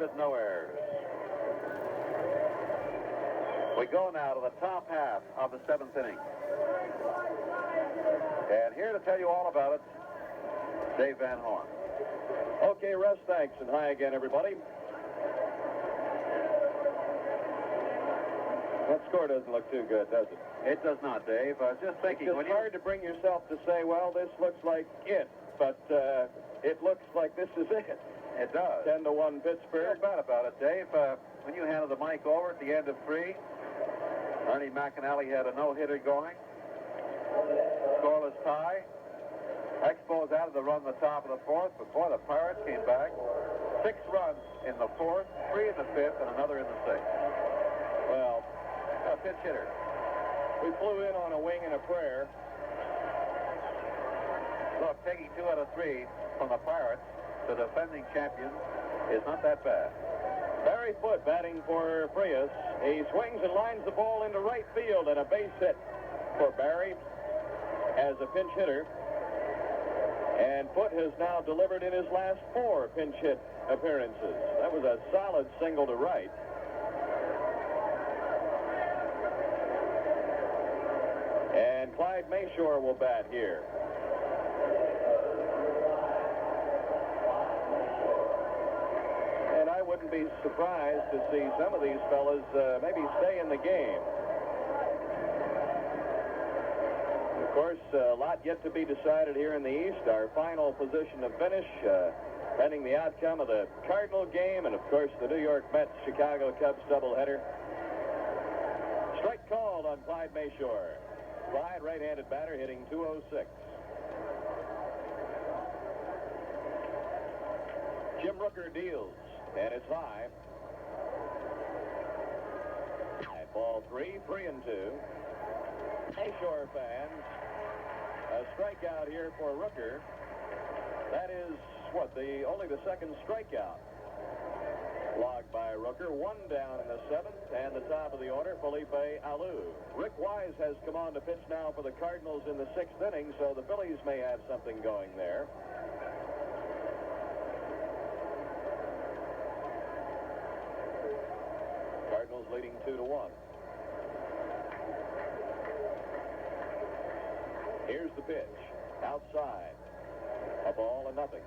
committed no errors. We go now to the top half of the 7th inning. And here to tell you all about it, Dave Van Horne. Okay, Russ, thanks, and hi again, everybody. That score doesn't look too good, does it? It does not, Dave. I was just thinking... It's hard to bring yourself to say, well, this looks like it, but it looks like this is it. It does. 10-1 Pittsburgh. Feel bad about it, Dave. When you handed the mic over at the end of 3, Ernie McAnally had a no-hitter going. Scoreless tie. Expos added the run in the top of the 4th, but boy, the Pirates came back. 6 runs in the 4th, 3 in the 5th, and another in the 6th. Well, a pitch hitter. We flew in on a wing and a prayer. Look, taking 2 out of 3 from the Pirates, the defending champions, is not that bad. Barry Foote batting for Frias. He swings and lines the ball into right field, and a base hit for Barry as a pinch hitter. And Foote has now delivered in his last 4 pinch hit appearances. That was a solid single to right. And Clyde Mayshore will bat here. And I wouldn't be surprised to see some of these fellas maybe stay in the game. Of course, a lot yet to be decided here in the East. Our final position to finish, pending the outcome of the Cardinal game, and of course the New York Mets-Chicago Cubs doubleheader. Strike called on Clyde Mayshore. Clyde, right-handed batter, hitting .206. Jim Rooker deals, and it's high. At ball 3, 3-2. Mayshore fans, a strikeout here for Rooker. That is, only the second strikeout logged by Rooker. 1 down in the 7th, and the top of the order, Felipe Alou. Rick Wise has come on to pitch now for the Cardinals in the 6th inning, so the Phillies may have something going there. Cardinals leading 2-1. Here's the pitch. Outside. A ball and nothing.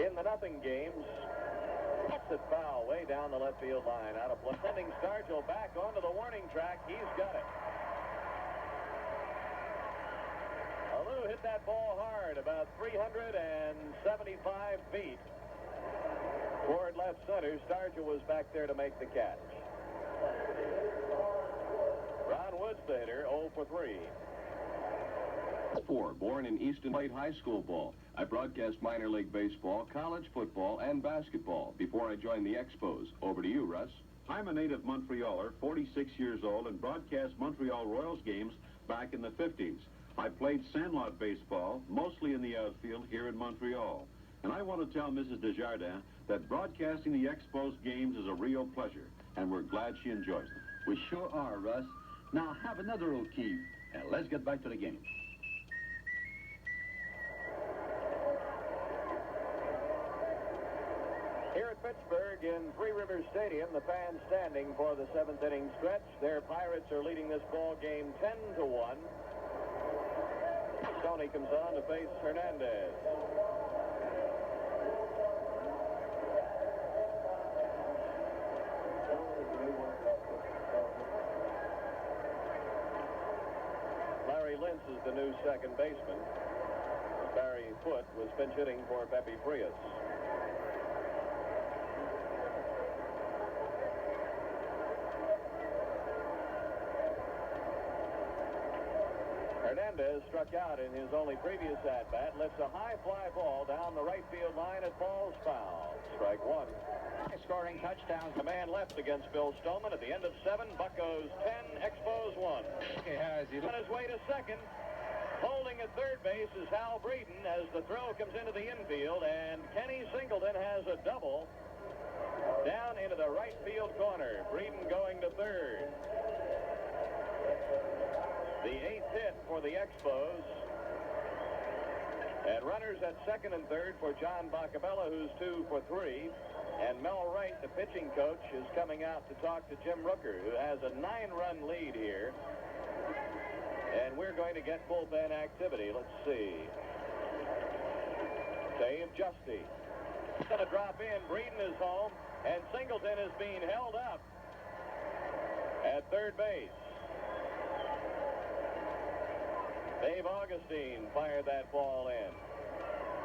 In the nothing games, hits it foul way down the left field line. Out of play. Sending Stargell back onto the warning track. He's got it. Alou hit that ball hard, about 375 feet toward left center. Stargell was back there to make the catch. Ron Woods, the hitter, 0 for 3. Born in Easton, played high school ball. I broadcast minor league baseball, college football, and basketball before I joined the Expos. Over to you, Russ. I'm a native Montrealer, 46 years old, and broadcast Montreal Royals games back in the 50s. I played sandlot baseball, mostly in the outfield here in Montreal. And I want to tell Mrs. Desjardins that broadcasting the Expos games is a real pleasure, and we're glad she enjoys them. We sure are, Russ. Now have another O'Keefe, and let's get back to the game. Here at Pittsburgh in Three Rivers Stadium, the fans standing for the 7th inning stretch. Their Pirates are leading this ball game 10-1. Tony comes on to face Hernandez. Larry Lintz is the new second baseman. Barry Foote was pinch hitting for Pepe Frias. Hernandez struck out in his only previous at-bat, lifts a high fly ball down the right field line. It falls foul. Strike 1. Scoring touchdown command left against Bill Stoneman. At the end of 7, Buccos 10, Expos 1. On his way to second. Holding at third base is Hal Breeden as the throw comes into the infield, and Kenny Singleton has a double down into the right field corner. Breeden going to third. The 8th hit for the Expos. And runners at second and third for John Bacabella, who's 2 for 3. And Mel Wright, the pitching coach, is coming out to talk to Jim Rooker, who has a 9-run lead here. And we're going to get bullpen activity. Let's see. Dave Justy. He's going to drop in. Breeden is home. And Singleton is being held up at third base. Dave Augustine fired that ball in.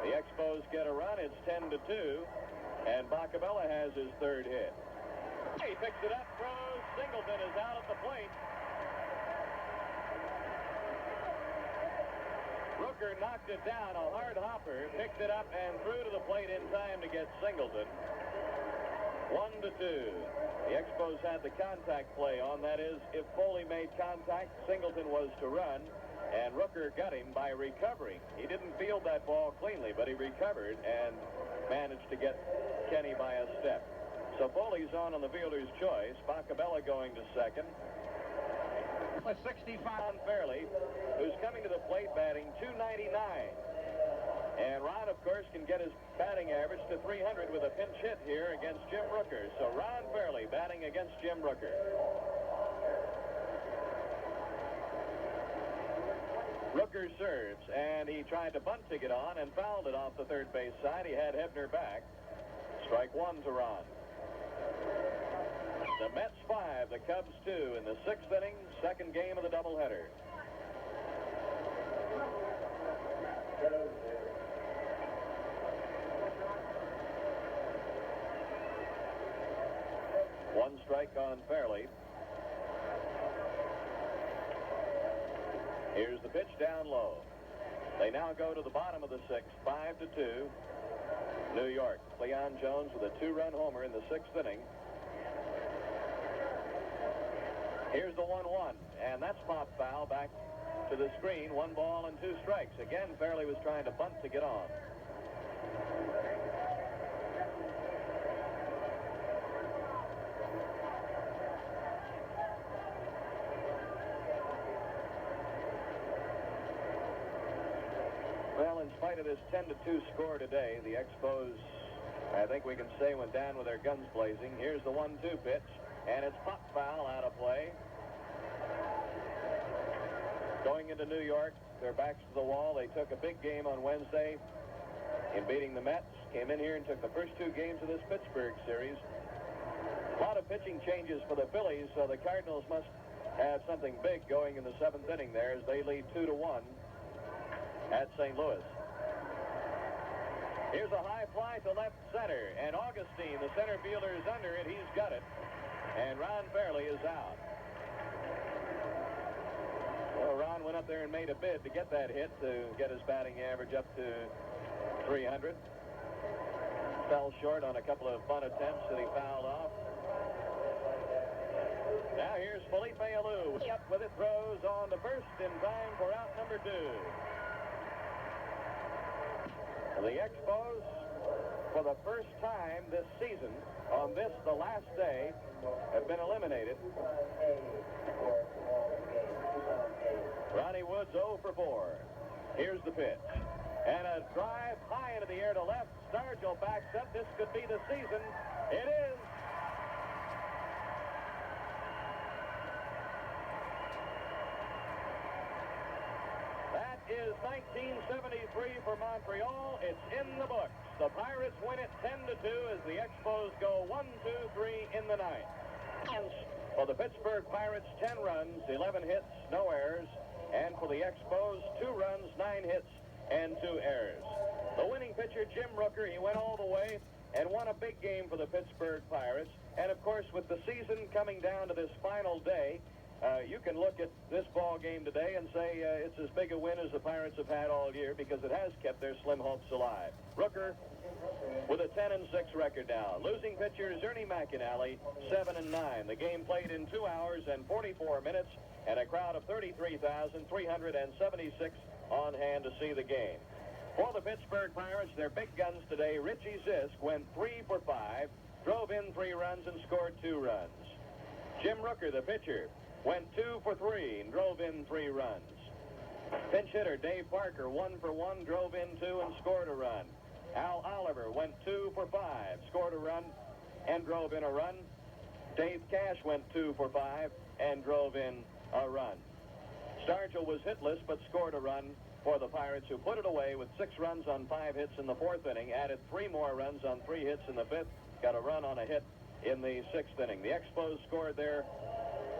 The Expos get a run. It's 10-2. And Bacabella has his third hit. He picks it up, throws. Singleton is out at the plate. Rooker knocked it down. A hard hopper picked it up and threw to the plate in time to get Singleton. 1-2. The Expos had the contact play on. That is, if Foley made contact, Singleton was to run. And Rooker got him by recovering. He didn't field that ball cleanly, but he recovered and managed to get Kenny by a step. So Foley's on the fielder's choice. Bacabella going to second. With 65 on Fairley, who's coming to the plate batting .299. And Ron, of course, can get his batting average to .300 with a pinch hit here against Jim Rooker. So Ron Fairley batting against Jim Rooker. Rooker serves, and he tried to bunt to get on and fouled it off the third base side. He had Hebner back. Strike one to Ron. The Mets 5, the Cubs 2 in the 6th inning, second game of the doubleheader. One strike on Fairley. Here's the pitch down low. They now go to the bottom of the 6th, 5-2. New York. Leon Jones with a 2-run homer in the 6th inning. Here's the 1-1, and that's pop foul back to the screen. 1 ball and 2 strikes. Again, Fairley was trying to bunt to get on. Well, in spite of this 10-2 score today, the Expos, I think we can say, went down with their guns blazing. Here's the 1-2 pitch, and it's pop foul out of play. Going into New York, their backs to the wall. They took a big game on Wednesday in beating the Mets. Came in here and took the first 2 games of this Pittsburgh series. A lot of pitching changes for the Phillies, so the Cardinals must have something big going in the 7th inning there as they lead 2-1 at St. Louis. Here's a high fly to left center, and Augustine, the center fielder, is under it. He's got it, and Ron Fairley is out. Well, Ron went up there and made a bid to get that hit to get his batting average up to .300. Fell short on a couple of bunt attempts that he fouled off. Now here's Felipe Alou. Up with it, throws on the first in time for out number 2. The Expos, for the first time this season, on this, the last day, have been eliminated. Ronnie Wood's 0 for 4. Here's the pitch. And a drive high into the air to left. Stargell backs up. This could be the season. It is. That is 1973 for Montreal. It's in the books. The Pirates win it 10-2 as the Expos go 1-2-3 in the 9th. For the Pittsburgh Pirates, 10 runs, 11 hits, no errors. And for the Expos, 2 runs, 9 hits, and 2 errors. The winning pitcher, Jim Rooker, he went all the way and won a big game for the Pittsburgh Pirates. And, of course, with the season coming down to this final day, you can look at this ball game today and say it's as big a win as the Pirates have had all year because it has kept their slim hopes alive. Rooker with a 10-6 record now. Losing pitcher is Ernie McAnally, 7-9. The game played in 2 hours and 44 minutes and a crowd of 33,376 on hand to see the game. For the Pittsburgh Pirates, their big guns today, Richie Zisk went 3 for 5, drove in 3 runs and scored 2 runs. Jim Rooker, the pitcher, went 2 for 3 and drove in 3 runs. Pinch hitter Dave Parker, 1 for 1, drove in 2 and scored a run. Al Oliver went 2 for 5, scored a run and drove in a run. Dave Cash went 2 for 5 and drove in a run. Stargell was hitless but scored a run for the Pirates, who put it away with 6 runs on 5 hits in the 4th inning, added 3 more runs on 3 hits in the 5th, got a run on a hit in the 6th inning. The Expos scored their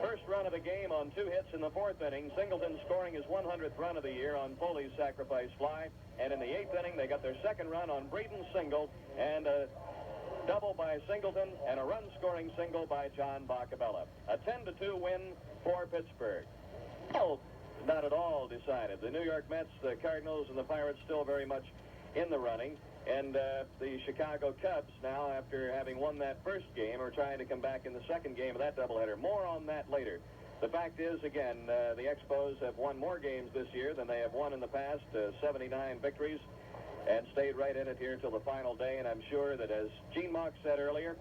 first run of the game on 2 hits in the 4th inning. Singleton scoring his 100th run of the year on Foley's sacrifice fly. And in the 8th inning, they got their 2nd run on Breeden's single and a double by Singleton and a run-scoring single by John Bacabella. A 10-2 win for Pittsburgh. Well, not at all decided. The New York Mets, the Cardinals, and the Pirates still very much in the running. And the Chicago Cubs, now, after having won that first game, are trying to come back in the second game of that doubleheader. More on that later. The fact is, again, the Expos have won more games this year than they have won in the past, 79 victories, and stayed right in it here till the final day. And I'm sure that, as Gene Mauch said earlier,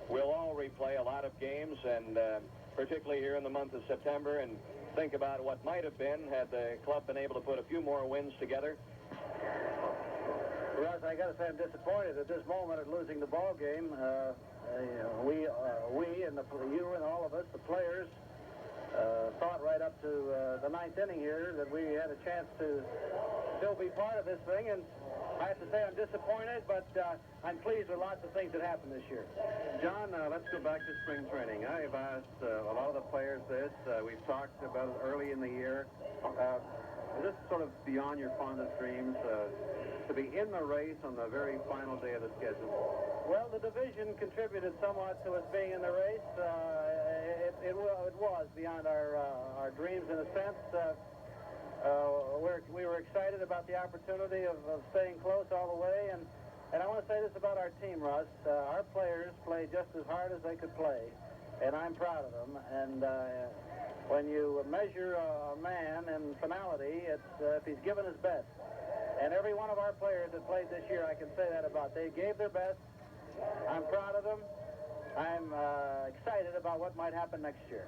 we'll all replay a lot of games, and particularly here in the month of September, and think about what might have been had the club been able to put a few more wins together. Russ, I got to say I'm disappointed at this moment at losing the ball game. We and you and all of us, the players, thought right up to the 9th inning here that we had a chance to still be part of this thing, and I have to say I'm disappointed, but I'm pleased with lots of things that happened this year. John, let's go back to spring training. I've asked a lot of the players this. We've talked about it early in the year. Is this sort of beyond your fondest dreams, to be in the race on the very final day of the schedule? Well, the division contributed somewhat to us being in the race. It was beyond our dreams in a sense. We were excited about the opportunity of staying close all the way, and I want to say this about our team, Russ. Our players played just as hard as they could play, and I'm proud of them. And when you measure a man in finality, it's if he's given his best. And every one of our players that played this year, I can say that about. They gave their best. I'm proud of them. I'm excited about what might happen next year.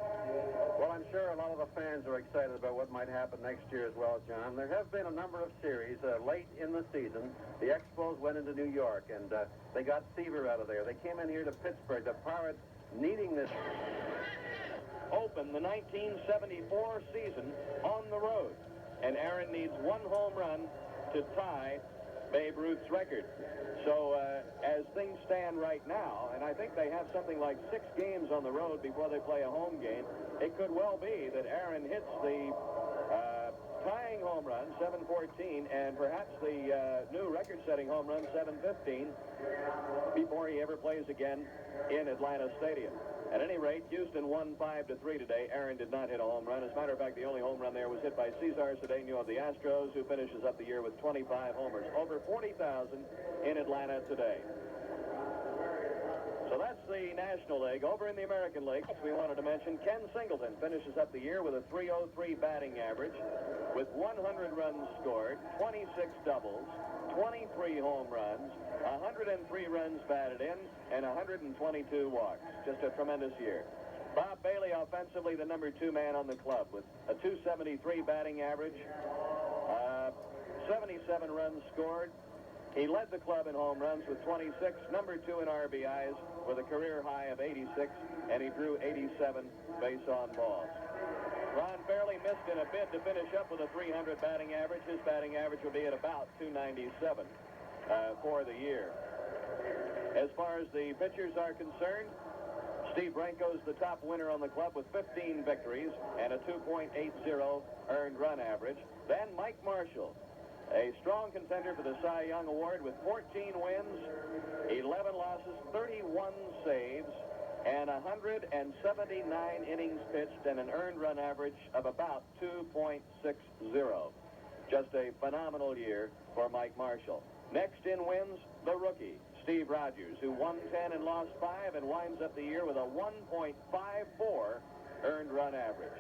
Well, I'm sure a lot of the fans are excited about what might happen next year as well, John. There have been a number of series late in the season. The Expos went into New York, and they got Seaver out of there. They came in here to Pittsburgh. The Pirates needing this. Open the 1974 season on the road, and Aaron needs 1 home run to tie Babe Ruth's record. So as things stand right now, and I think they have something like 6 games on the road before they play a home game, it could well be that Aaron hits the tying home run, 714, and perhaps the new record-setting home run, 715, before he ever plays again in Atlanta Stadium. At any rate, Houston won 5-3 today. Aaron did not hit a home run. As a matter of fact, the only home run there was hit by Cesar Cedeno of the Astros, who finishes up the year with 25 homers. Over 40,000 in Atlanta today. So that's the National League. Over in the American League, we wanted to mention Ken Singleton finishes up the year with a .303 batting average, with 100 runs scored, 26 doubles, 23 home runs, 103 runs batted in, and 122 walks. Just a tremendous year. Bob Bailey, offensively, the number 2 man on the club, with a .273 batting average, 77 runs scored. He led the club in home runs with 26, number 2 in RBIs with a career high of 86, and he drew 87 base-on balls. Ron Fairley missed in a bid to finish up with a .300 batting average. His batting average will be at about .297 for the year. As far as the pitchers are concerned, Steve Branko's the top winner on the club with 15 victories and a 2.80 earned run average. Then Mike Marshall, a strong contender for the Cy Young Award with 14 wins, 11 losses, 31 saves, and 179 innings pitched and an earned run average of about 2.60. Just a phenomenal year for Mike Marshall. Next in wins, the rookie, Steve Rogers, who won 10 and lost 5 and winds up the year with a 1.54 earned run average.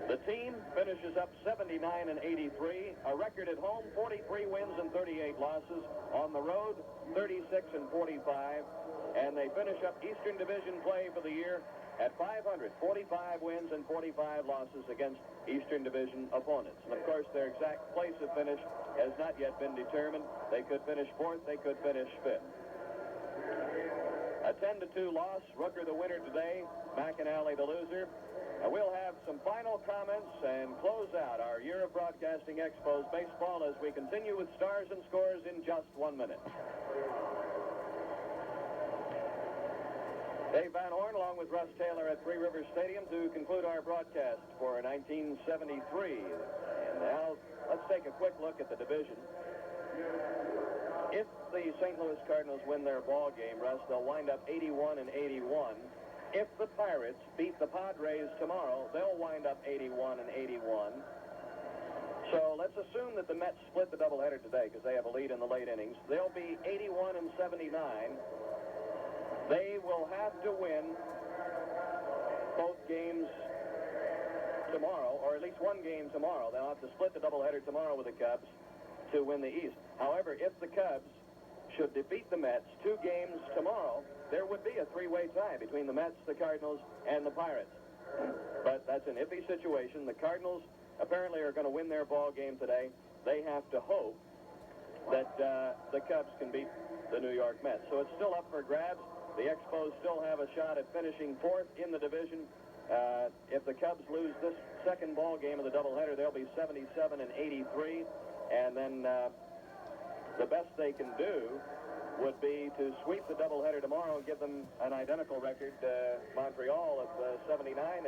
The team finishes up 79 and 83, a record at home, 43 wins and 38 losses. On the road, 36 and 45, and they finish up Eastern Division play for the year at 500, 45 wins and 45 losses against Eastern Division opponents. And, of course, their exact place of finish has not yet been determined. They could finish 4th. They could finish 5th. A 10-2 loss. Rooker the winner today. McAnally the loser. And we'll have some final comments and close out our year of broadcasting Expos baseball as we continue with Stars and Scores in just 1 minute. Dave Van Horne along with Russ Taylor at Three Rivers Stadium to conclude our broadcast for 1973. And now let's take a quick look at the division. If the St. Louis Cardinals win their ball game, Russ, they'll wind up 81-81. If the Pirates beat the Padres tomorrow, they'll wind up 81-81. So let's assume that the Mets split the doubleheader today because they have a lead in the late innings. They'll be 81-79. They will have to win both games tomorrow, or at least one game tomorrow. They'll have to split the doubleheader tomorrow with the Cubs to win the East. However, if the Cubs should defeat the Mets 2 games tomorrow, there would be a 3-way tie between the Mets, the Cardinals, and the Pirates. But that's an iffy situation. The Cardinals apparently are going to win their ball game today. They have to hope that the Cubs can beat the New York Mets. So it's still up for grabs. The Expos still have a shot at finishing 4th in the division. If the Cubs lose this second ball game of the doubleheader, they'll be 77-83. And then the best they can do would be to sweep the doubleheader tomorrow and give them an identical record, Montreal, of 79-83.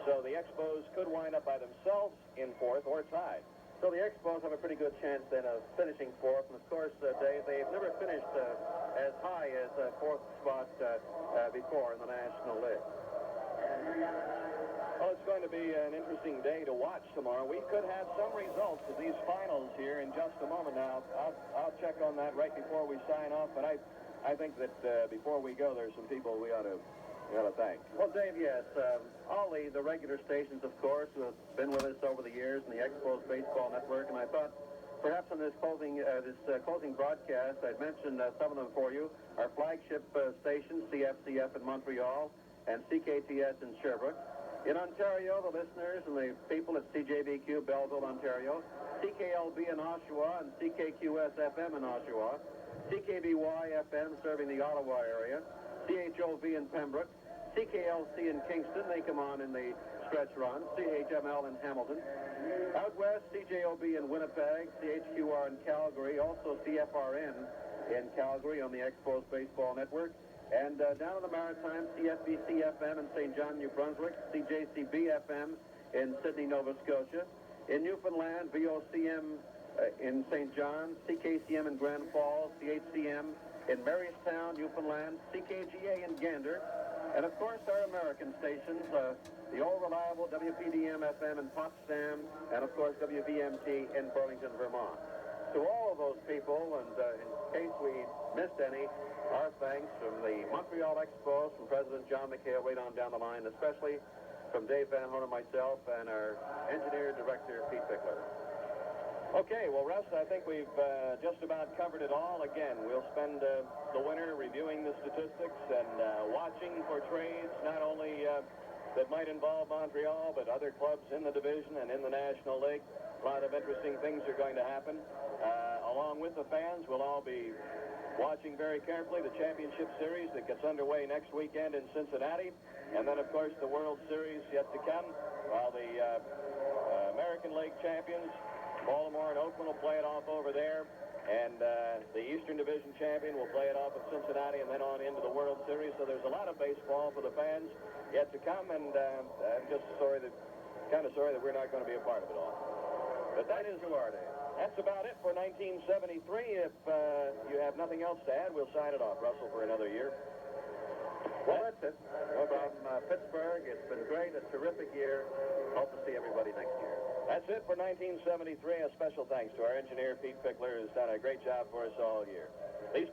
So the Expos could wind up by themselves in 4th or tied. So the Expos have a pretty good chance then of finishing 4th. And of course, Dave, they've never finished as high as 4th spot before in the National League. Well, it's going to be an interesting day to watch tomorrow. We could have some results of these finals here in just a moment. Now, I'll check on that right before we sign off. But I think that before we go, there's some people we ought to thank. Well, Dave, yes. All the regular stations, of course, who have been with us over the years in the Expos Baseball Network. And I thought perhaps on this closing broadcast, I'd mention some of them for you. Our flagship stations, CFCF in Montreal and CKTS in Sherbrooke. In Ontario, the listeners and the people at CJBQ, Belleville, Ontario, CKLB in Oshawa and CKQS-FM in Oshawa, CKBY-FM serving the Ottawa area, CHOV in Pembroke, CKLC in Kingston, they come on in the stretch run, CHML in Hamilton. Out west, CJOB in Winnipeg, CHQR in Calgary, also CFRN in Calgary on the Expos Baseball Network. And down in the Maritimes, CFBC-FM in St. John, New Brunswick, CJCB-FM in Sydney, Nova Scotia. In Newfoundland, VOCM in St. John, CKCM in Grand Falls, CHCM in Marystown, Newfoundland, CKGA in Gander, and of course our American stations, the all reliable WPDM-FM in Potsdam, and of course WVMT in Burlington, Vermont. To all of those people, and in case we missed any, our thanks from the Montreal Expos, from President John McHale, right on down the line, especially from Dave Van Horne and myself, and our engineer director, Pete Pickler. Okay, well, Russ, I think we've just about covered it all. Again, we'll spend the winter reviewing the statistics and watching for trades, not only that might involve Montreal, but other clubs in the division and in the National League. A lot of interesting things are going to happen. Along with the fans, we'll all be watching very carefully the championship series that gets underway next weekend in Cincinnati. And then, of course, the World Series yet to come, while the American League champions, Baltimore and Oakland, will play it off over there. And the Eastern Division champion will play it off at Cincinnati and then on into the World Series. So there's a lot of baseball for the fans yet to come. And I'm just kind of sorry that we're not going to be a part of it all. But that is who are they. That's about it for 1973. If you have nothing else to add, we'll sign it off, Russell, for another year. Well, that's it. From Pittsburgh, it's been great, a terrific year. Hope to see everybody next year. That's it for 1973. A special thanks to our engineer, Pete Pickler, who's done a great job for us all year. These